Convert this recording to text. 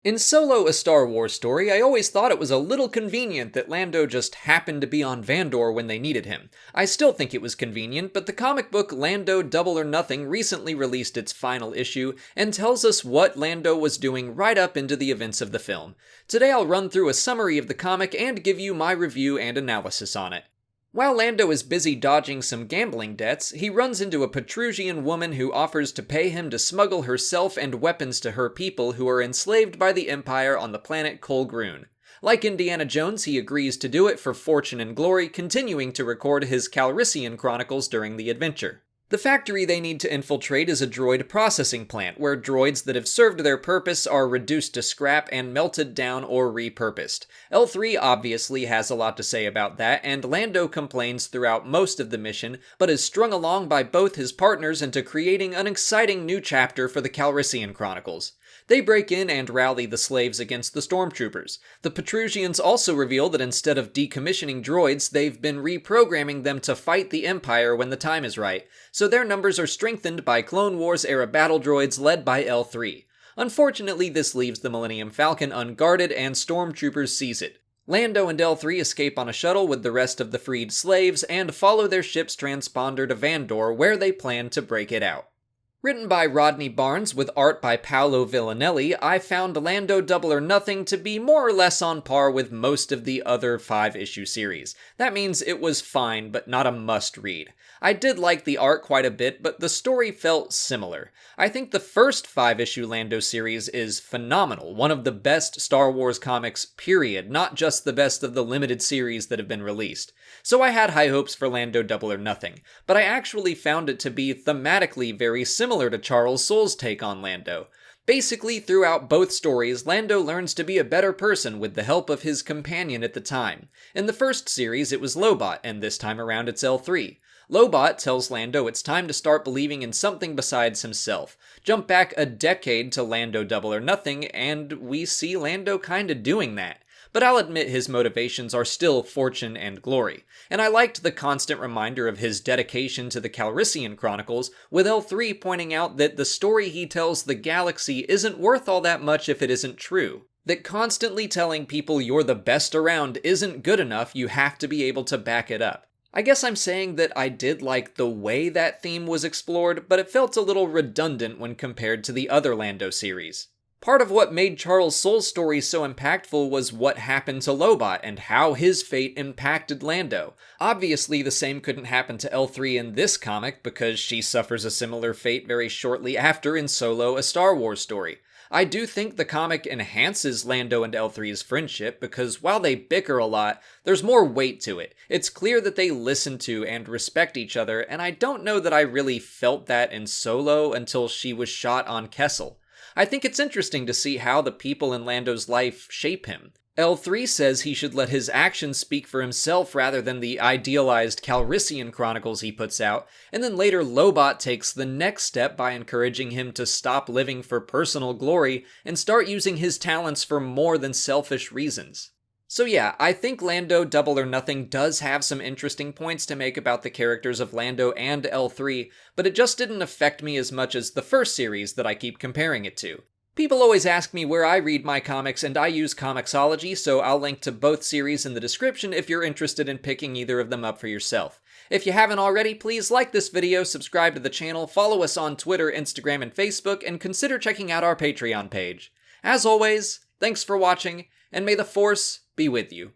In Solo: A Star Wars Story, I always thought it was a little convenient that Lando just happened to be on Vandor when they needed him. I still think it was convenient, but the comic book Lando Double or Nothing recently released its final issue and tells us what Lando was doing right up into the events of the film. Today I'll run through a summary of the comic and give you my review and analysis on it. While Lando is busy dodging some gambling debts, he runs into a Petrusian woman who offers to pay him to smuggle herself and weapons to her people who are enslaved by the Empire on the planet Kolgrun. Like Indiana Jones, he agrees to do it for fortune and glory, continuing to record his Calrissian chronicles during the adventure. The factory they need to infiltrate is a droid processing plant, where droids that have served their purpose are reduced to scrap and melted down or repurposed. L3 obviously has a lot to say about that, and Lando complains throughout most of the mission, but is strung along by both his partners into creating an exciting new chapter for the Calrissian Chronicles. They break in and rally the slaves against the stormtroopers. The Petrusians also reveal that instead of decommissioning droids, they've been reprogramming them to fight the Empire when the time is right, so their numbers are strengthened by Clone Wars-era battle droids led by L3. Unfortunately, this leaves the Millennium Falcon unguarded and stormtroopers seize it. Lando and L3 escape on a shuttle with the rest of the freed slaves and follow their ship's transponder to Vandor, where they plan to break it out. Written by Rodney Barnes with art by Paolo Villanelli, I found Lando Double or Nothing to be more or less on par with most of the other 5-issue series. That means it was fine, but not a must-read. I did like the art quite a bit, but the story felt similar. I think the first 5-issue Lando series is phenomenal, one of the best Star Wars comics, period, not just the best of the limited series that have been released. So I had high hopes for Lando Double or Nothing, but I actually found it to be thematically very similar to Charles Soule's take on Lando. Basically, throughout both stories, Lando learns to be a better person with the help of his companion at the time. In the first series, it was Lobot, and this time around it's L3. Lobot tells Lando it's time to start believing in something besides himself. Jump back a decade to Lando Double or Nothing, and we see Lando kinda doing that. But I'll admit his motivations are still fortune and glory, and I liked the constant reminder of his dedication to the Calrissian Chronicles, with L3 pointing out that the story he tells the galaxy isn't worth all that much if it isn't true. That constantly telling people you're the best around isn't good enough, you have to be able to back it up. I guess I'm saying that I did like the way that theme was explored, but it felt a little redundant when compared to the other Lando series. Part of what made Charles Soule's story so impactful was what happened to Lobot and how his fate impacted Lando. Obviously, the same couldn't happen to L3 in this comic because she suffers a similar fate very shortly after in Solo: A Star Wars Story. I do think the comic enhances Lando and L3's friendship because while they bicker a lot, there's more weight to it. It's clear that they listen to and respect each other, and I don't know that I really felt that in Solo until she was shot on Kessel. I think it's interesting to see how the people in Lando's life shape him. L3 says he should let his actions speak for himself rather than the idealized Calrissian chronicles he puts out, and then later Lobot takes the next step by encouraging him to stop living for personal glory and start using his talents for more than selfish reasons. So yeah, I think Lando Double or Nothing does have some interesting points to make about the characters of Lando and L3, but it just didn't affect me as much as the first series that I keep comparing it to. People always ask me where I read my comics, and I use Comixology, so I'll link to both series in the description if you're interested in picking either of them up for yourself. If you haven't already, please like this video, subscribe to the channel, follow us on Twitter, Instagram, and Facebook, and consider checking out our Patreon page. As always, thanks for watching, and may the Force be with you.